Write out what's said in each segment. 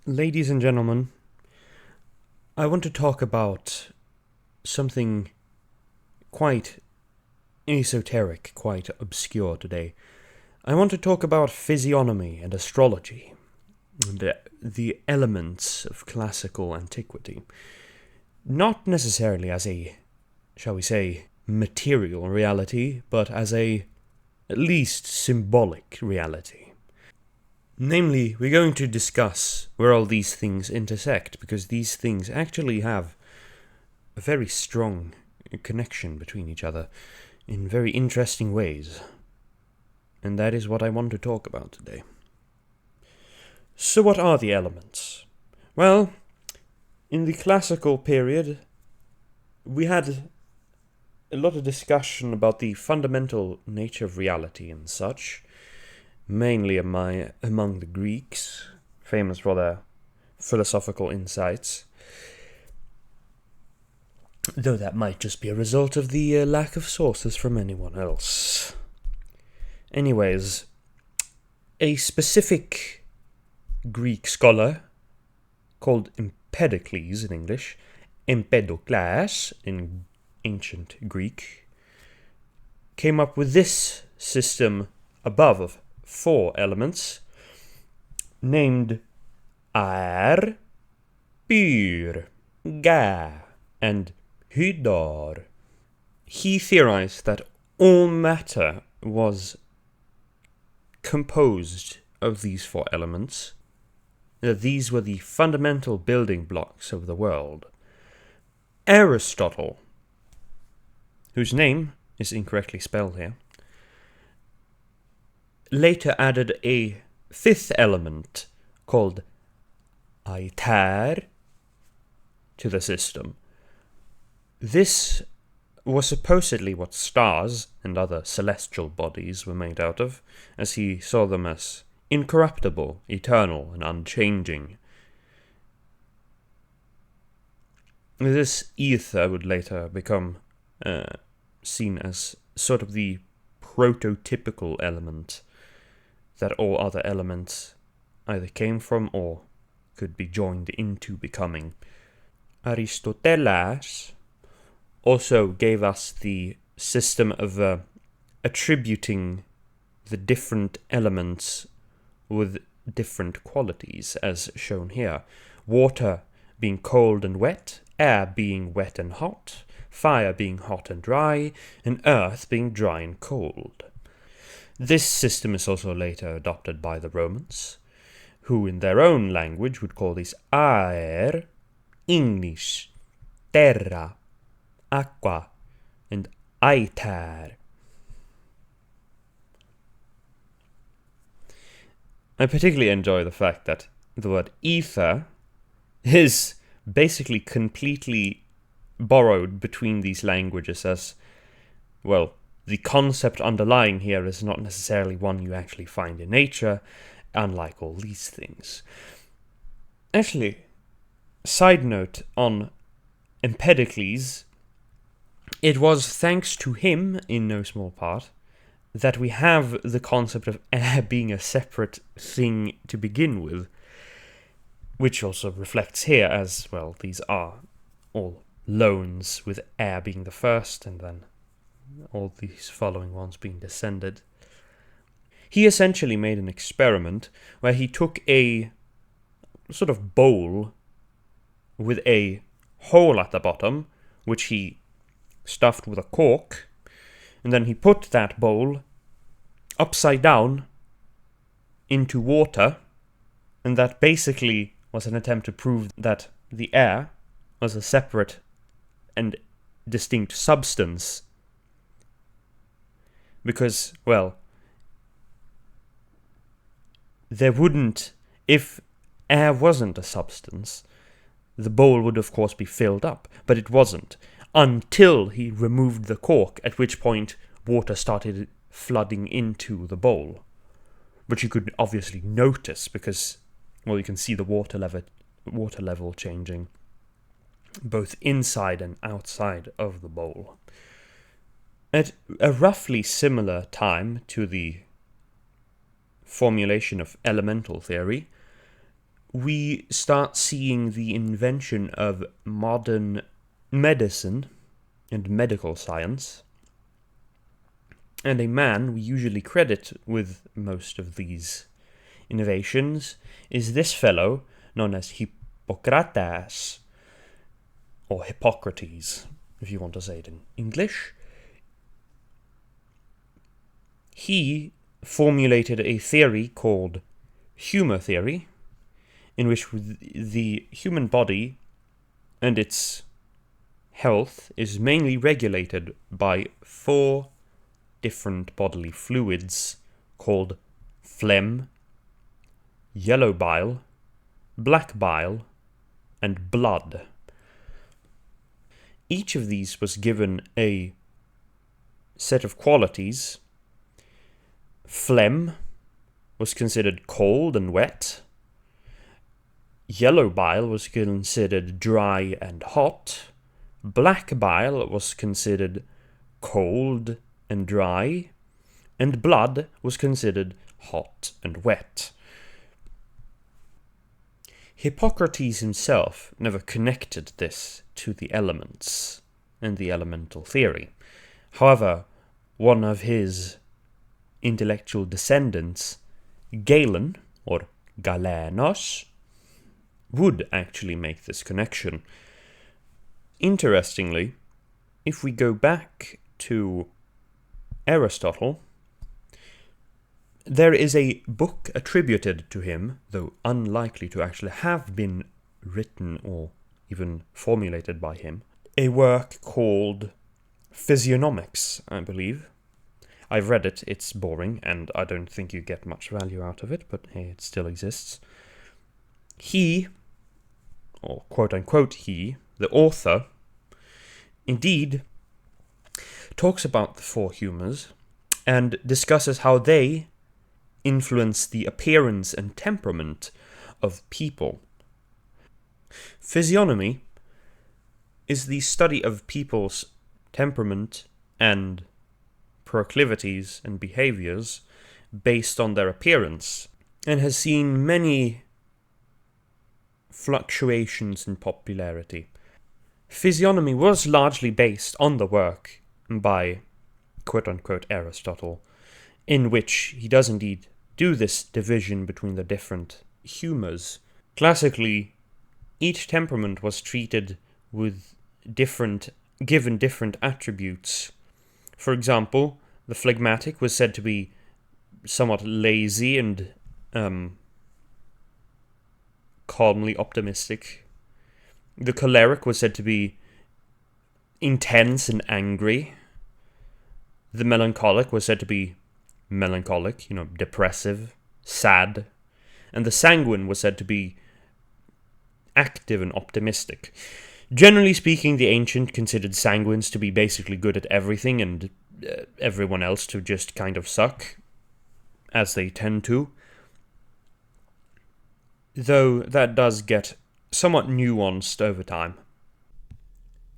Ladies and gentlemen, I want to talk about something quite esoteric, quite obscure today. I want to talk about physiognomy and astrology, the elements of classical antiquity. Not necessarily as a, shall we say, material reality, but as a, at least, symbolic reality. Namely, we're going to discuss where all these things intersect, because these things actually have a very strong connection between each other in very interesting ways. And that is what I want to talk about today. So what are the elements? Well, in the classical period, we had a lot of discussion about the fundamental nature of reality and such, mainly among the Greeks, famous for their philosophical insights. Though that might just be a result of the lack of sources from anyone else. Anyways, a specific Greek scholar called Empedocles in English, Empedokles in ancient Greek, came up with this system above of 4 elements, named air, pyr, ga, and hydar. He theorized that all matter was composed of these 4 elements, that these were the fundamental building blocks of the world. Aristotle, whose name is incorrectly spelled here, later added a 5th element called aether to the system. This was supposedly what stars and other celestial bodies were made out of, as he saw them as incorruptible, eternal, and unchanging. This ether would later become seen as sort of the prototypical element that all other elements either came from or could be joined into becoming. Aristoteles also gave us the system of attributing the different elements with different qualities, as shown here. Water being cold and wet, air being wet and hot, fire being hot and dry, and earth being dry and cold. This system is also later adopted by the Romans, who in their own language would call these aer, ignis, terra, aqua, and aether. I particularly enjoy the fact that the word ether is basically completely borrowed between these languages, as, well, the concept underlying here is not necessarily one you actually find in nature, unlike all these things. Actually, side note on Empedocles, it was thanks to him, in no small part, that we have the concept of air being a separate thing to begin with, which also reflects here as, well, these are all loans, with air being the first, and then all these following ones being descended. He essentially made an experiment where he took a sort of bowl with a hole at the bottom, which he stuffed with a cork, and then he put that bowl upside down into water, and that basically was an attempt to prove that the air was a separate and distinct substance. Because, well, there wouldn't, if air wasn't a substance, the bowl would of course be filled up, but it wasn't, until he removed the cork, at which point water started flooding into the bowl, which you could obviously notice because, well, you can see the water level changing both inside and outside of the bowl. At a roughly similar time to the formulation of elemental theory, we start seeing the invention of modern medicine and medical science. And a man we usually credit with most of these innovations is this fellow known as Hippocrates, or Hippocrates, if you want to say it in English. He formulated a theory called humor theory, in which the human body and its health is mainly regulated by 4 different bodily fluids called phlegm, yellow bile, black bile, and blood. Each of these was given a set of qualities. Phlegm was considered cold and wet. Yellow bile was considered dry and hot. Black bile was considered cold and dry. And blood was considered hot and wet. Hippocrates himself never connected this to the elements and the elemental theory. However, one of his intellectual descendants, Galen, or Galenos, would actually make this connection. Interestingly, if we go back to Aristotle, there is a book attributed to him, though unlikely to actually have been written or even formulated by him, a work called Physiognomics, I believe. I've read it, it's boring, and I don't think you get much value out of it, but hey, it still exists. He, or quote-unquote he, the author, indeed talks about the 4 humors and discusses how they influence the appearance and temperament of people. Physiognomy is the study of people's temperament and proclivities and behaviors based on their appearance, and has seen many fluctuations in popularity. Physiognomy was largely based on the work by quote-unquote Aristotle, in which he does indeed do this division between the different humors. Classically, each temperament was treated with given different attributes. For example, the phlegmatic was said to be somewhat lazy and calmly optimistic. The choleric was said to be intense and angry. The melancholic was said to be melancholic, depressive, sad. And the sanguine was said to be active and optimistic. Generally speaking, the ancient considered sanguines to be basically good at everything and everyone else to just kind of suck, as they tend to. Though that does get somewhat nuanced over time.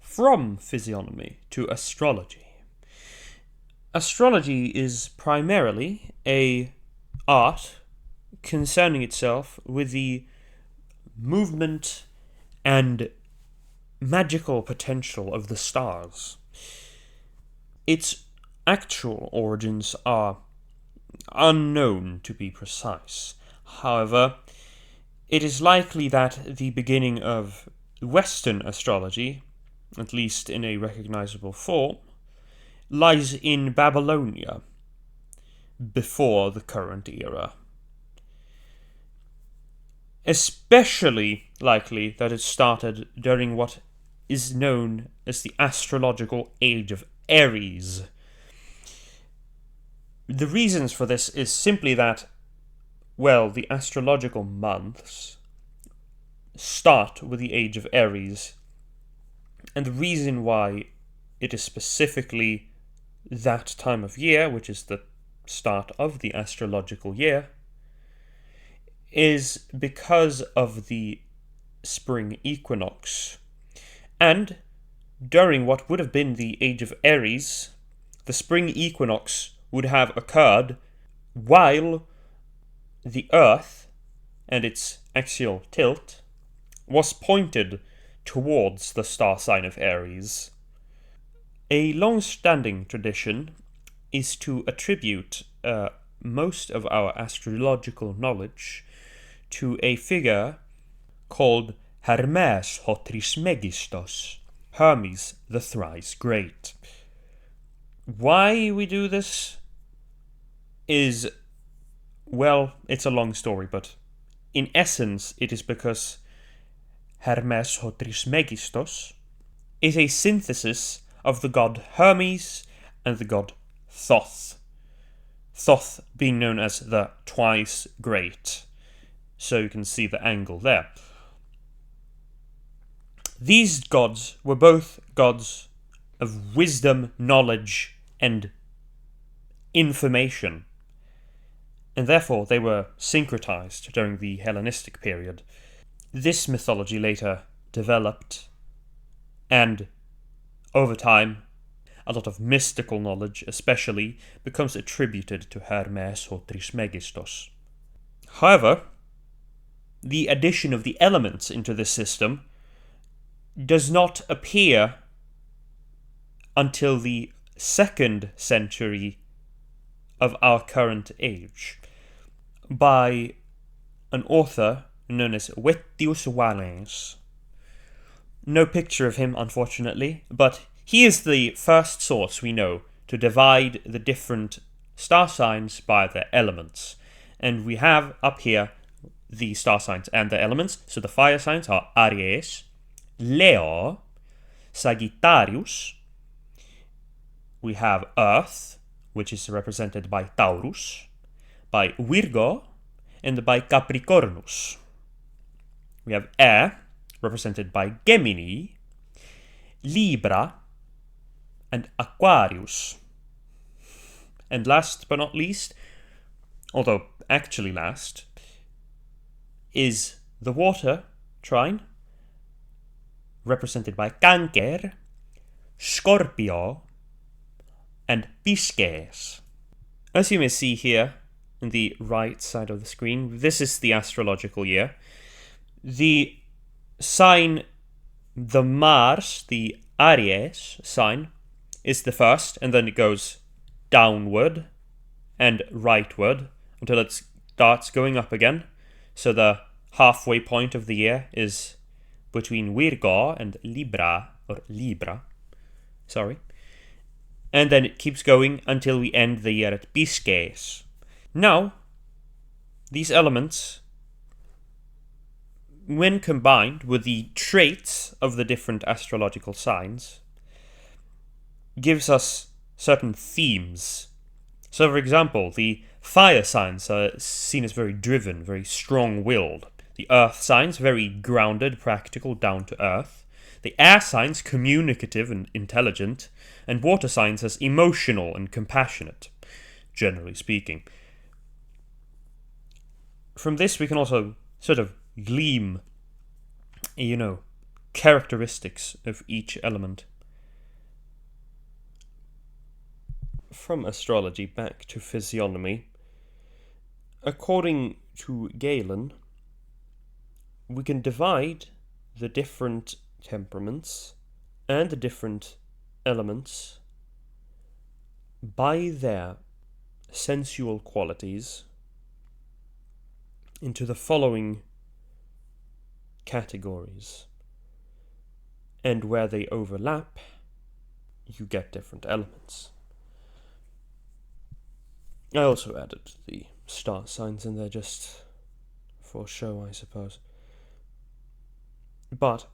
From physiognomy to astrology. Astrology is primarily an art concerning itself with the movement and magical potential of the stars. Its actual origins are unknown, to be precise. However, it is likely that the beginning of Western astrology, at least in a recognizable form, lies in Babylonia, before the current era. Especially likely that it started during what is known as the astrological age of Aries. The reasons for this is simply that, the astrological months start with the age of Aries, and the reason why it is specifically that time of year, which is the start of the astrological year, is because of the spring equinox. And during what would have been the age of Aries, the spring equinox would have occurred while the Earth and its axial tilt was pointed towards the star sign of Aries. A long-standing tradition is to attribute most of our astrological knowledge to a figure called Hermes ho Trismegistos, Hermes the thrice great. Why we do this is, well, it's a long story, but in essence it is because Hermes ho Trismegistos is a synthesis of the god Hermes and the god Thoth. Thoth being known as the twice great. So you can see the angle there. These gods were both gods of wisdom, knowledge, and information, and therefore they were syncretized during the Hellenistic period. This mythology later developed, and over time, a lot of mystical knowledge especially becomes attributed to Hermes or Trismegistos. However, the addition of the elements into this system does not appear until the 2nd century of our current age by an author known as Vettius Valens. No picture of him, unfortunately, but he is the first source we know to divide the different star signs by their elements. And we have up here the star signs and their elements. So the fire signs are Aries, Leo, Sagittarius. We have Earth, which is represented by Taurus, by Virgo, and by Capricornus. We have Air, represented by Gemini, Libra, and Aquarius. And last but not least, although actually last, is the water trine, represented by Cancer, Scorpio, and Pisces. As you may see here in the right side of the screen, this is the astrological year. The sign, the Mars, the Aries sign, is the first, and then it goes downward and rightward until it starts going up again. So the halfway point of the year is between Virgo and Libra, and then it keeps going until we end the year at Pisces. Now, these elements, when combined with the traits of the different astrological signs, gives us certain themes. So, for example, the fire signs are seen as very driven, very strong-willed. The earth signs, very grounded, practical, down to earth. The air signs, communicative and intelligent. And water signs as emotional and compassionate, generally speaking. From this we can also sort of glean, characteristics of each element. From astrology back to physiognomy. According to Galen, we can divide the different temperaments and the different elements by their sensual qualities into the following categories. And where they overlap, you get different elements. I also added the star signs in there just for show, I suppose. But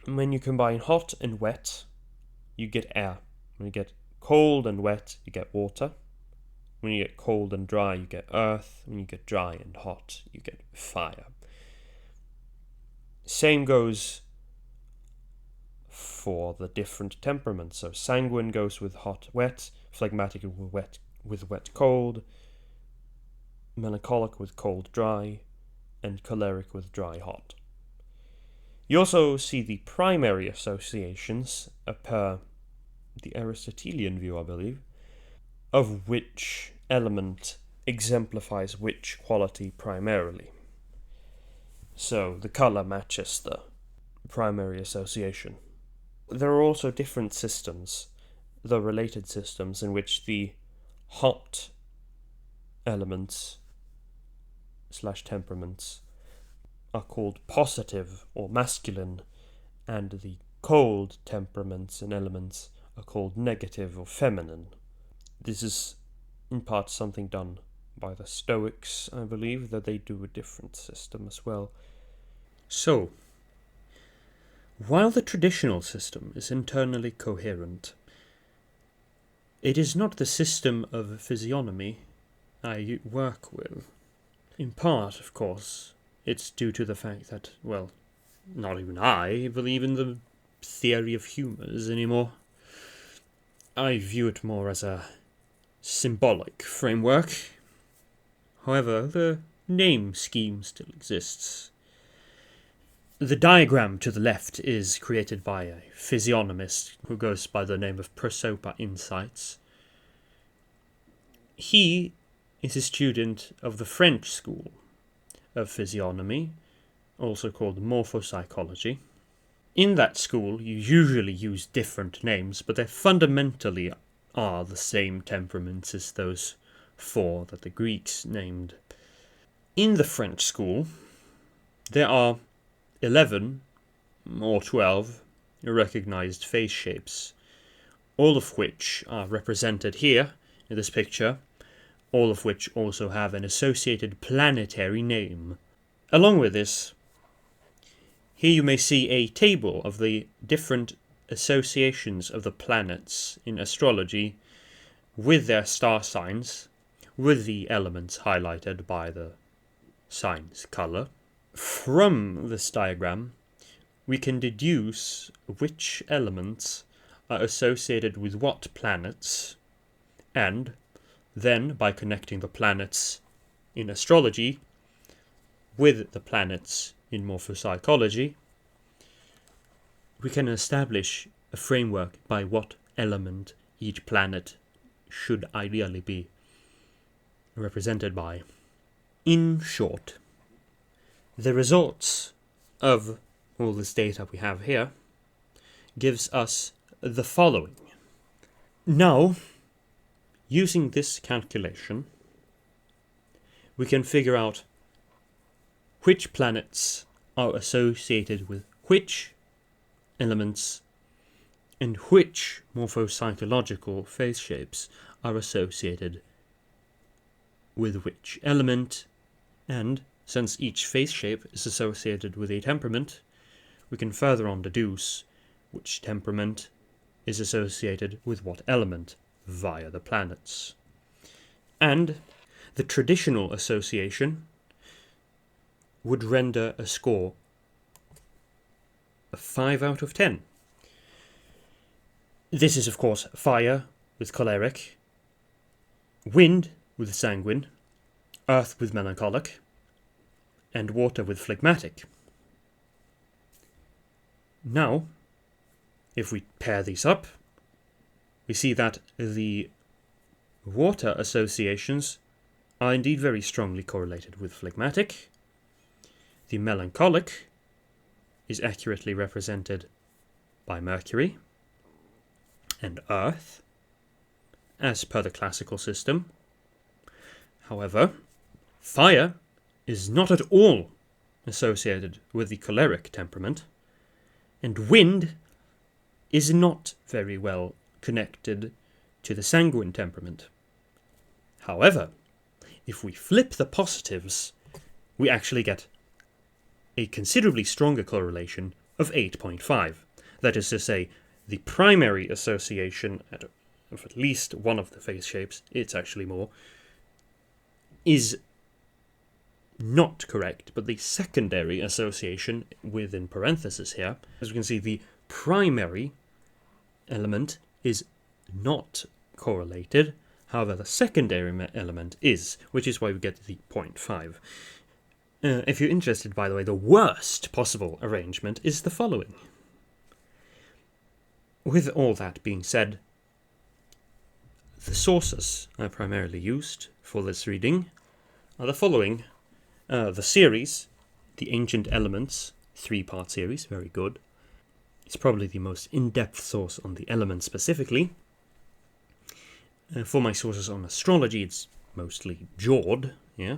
when you combine hot and wet, you get air. When you get cold and wet, you get water. When you get cold and dry, you get earth. When you get dry and hot, you get fire. Same goes for the different temperaments. So sanguine goes with hot, wet, phlegmatic with wet, cold, melancholic with cold, dry, and choleric with dry, hot. You also see the primary associations per the Aristotelian view, I believe, of which element exemplifies which quality primarily. So the colour matches the primary association. There are also different systems, though related systems, in which the hot elements / temperaments are called positive or masculine, and the cold temperaments and elements are called negative or feminine. This is in part something done by the Stoics, I believe, that they do a different system as well. So, while the traditional system is internally coherent, it is not the system of physiognomy I work with. In part, of course, it's due to the fact that, well, not even I believe in the theory of humours anymore. I view it more as a symbolic framework. However, the name scheme still exists. The diagram to the left is created by a physiognomist who goes by the name of Prosopa Insights. He is a student of the French school of physiognomy, also called morphopsychology. In that school, you usually use different names, but they fundamentally are the same temperaments as those 4 that the Greeks named. In the French school, there are 11 or 12 recognized face shapes, all of which are represented here in this picture, all of which also have an associated planetary name. Along with this, here you may see a table of the different associations of the planets in astrology with their star signs, with the elements highlighted by the sign's colour. From this diagram, we can deduce which elements are associated with what planets, and then, by connecting the planets in astrology with the planets in morphopsychology, we can establish a framework by what element each planet should ideally be represented by. In short, the results of all this data we have here gives us the following. Now, using this calculation, we can figure out which planets are associated with which elements and which morphopsychological face shapes are associated with which element, and since each face shape is associated with a temperament, we can further on deduce which temperament is associated with what element via the planets. And the traditional association would render a score of 5 out of 10. This is, of course, fire with choleric, wind with sanguine, earth with melancholic, and water with phlegmatic. Now, if we pair these up, we see that the water associations are indeed very strongly correlated with phlegmatic. The melancholic is accurately represented by Mercury and Earth, as per the classical system. However, fire is not at all associated with the choleric temperament, and wind is not very well connected to the sanguine temperament. However, if we flip the positives, we actually get a considerably stronger correlation of 8.5. That is to say, the primary association of at least one of the face shapes, it's actually more, is not correct, but the secondary association within parentheses here, as we can see, the primary element is not correlated, however the secondary element is, which is why we get the 0.5. If you're interested, by the way, the worst possible arrangement is the following. With all that being said, the sources I primarily used for this reading are the following. The series The Ancient Elements 3-part series, very good. It's probably the most in-depth source on the elements specifically. For my sources on astrology, it's mostly Jord, yeah.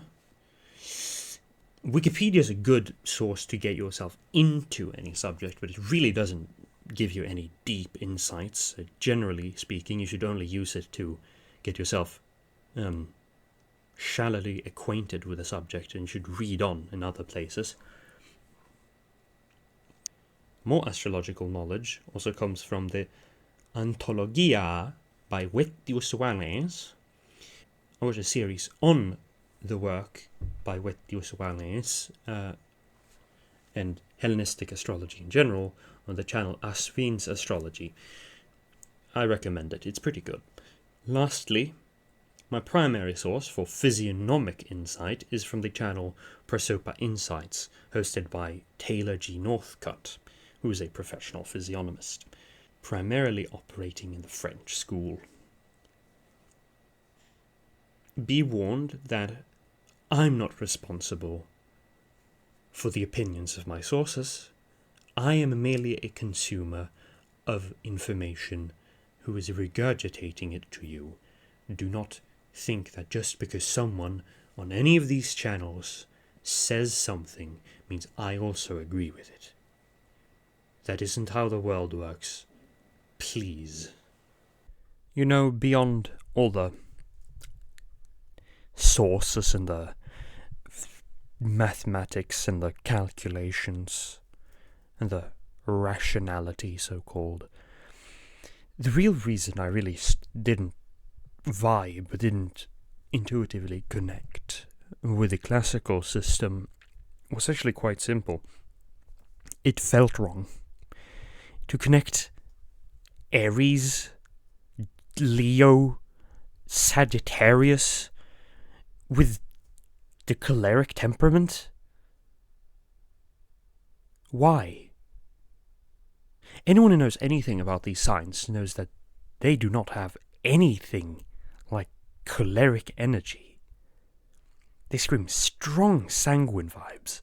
Wikipedia is a good source to get yourself into any subject, but it really doesn't give you any deep insights. Generally speaking, you should only use it to get yourself shallowly acquainted with a subject, and you should read on in other places. More astrological knowledge also comes from the Antologia by Vettius Valens, which is a series on the work by Vettius Valens and Hellenistic astrology in general on the channel Asvin's Astrology. I recommend it, it's pretty good. Lastly, my primary source for physiognomic insight is from the channel Prosopa Insights, hosted by Taylor G. Northcutt, who is a professional physiognomist, primarily operating in the French school. Be warned that I'm not responsible for the opinions of my sources. I am merely a consumer of information who is regurgitating it to you. Do not think that just because someone on any of these channels says something means I also agree with it. That isn't how the world works. Please. You know, beyond all the sources and the mathematics and the calculations and the rationality, so-called, the real reason I really didn't intuitively connect with the classical system was actually quite simple. It felt wrong. To connect Aries, Leo, Sagittarius with the choleric temperament? Why? Anyone who knows anything about these signs knows that they do not have anything like choleric energy. They scream strong sanguine vibes.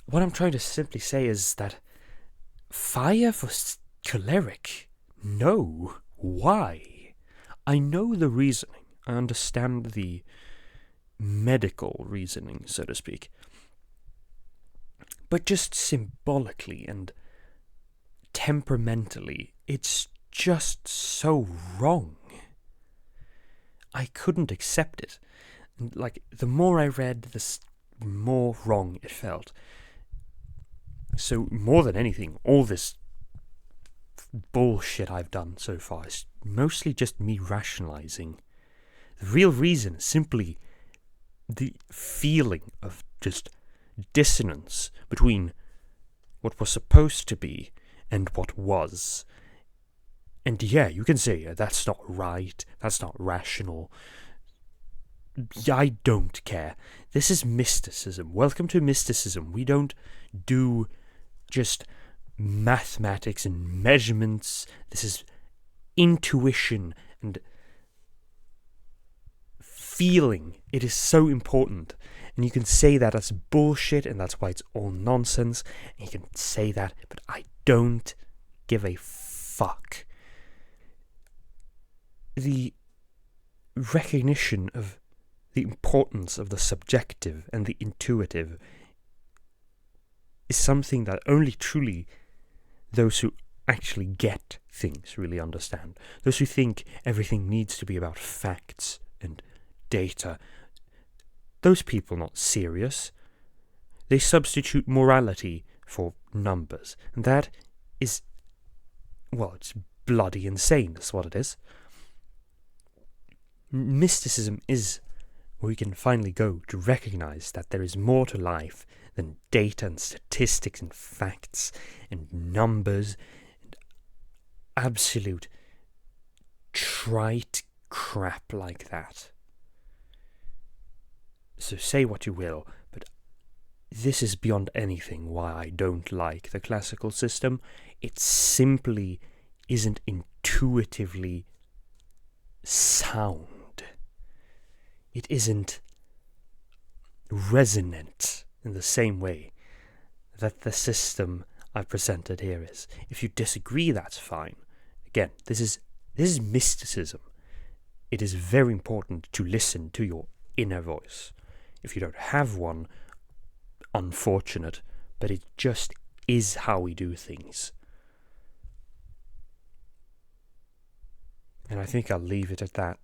What I'm trying to simply say is that fire for choleric? No. Why? I know the reasoning. I understand the medical reasoning, so to speak. But just symbolically and temperamentally, it's just so wrong. I couldn't accept it. And, the more I read, the more wrong it felt. So, more than anything, all this bullshit I've done so far is mostly just me rationalizing. The real reason is simply the feeling of just dissonance between what was supposed to be and what was. And yeah, you can say that's not right, that's not rational. I don't care. This is mysticism. Welcome to mysticism. We don't do just mathematics and measurements. This is intuition and feeling. It is so important. And you can say that as bullshit, and that's why it's all nonsense. And you can say that, but I don't give a fuck. The recognition of the importance of the subjective and the intuitive is something that only truly those who actually get things really understand. Those who think everything needs to be about facts and data, those people are not serious. They substitute morality for numbers. And that is, well, it's bloody insane, that's what it is. Mysticism is where we can finally go to recognize that there is more to life than data and statistics and facts and numbers and absolute trite crap like that. So say what you will, but this is beyond anything why I don't like the classical system. It simply isn't intuitively sound. It isn't resonant in the same way that the system I've presented here is. If you disagree, that's fine. Again, this is mysticism. It is very important to listen to your inner voice. If you don't have one, unfortunate, but it just is how we do things. And I think I'll leave it at that.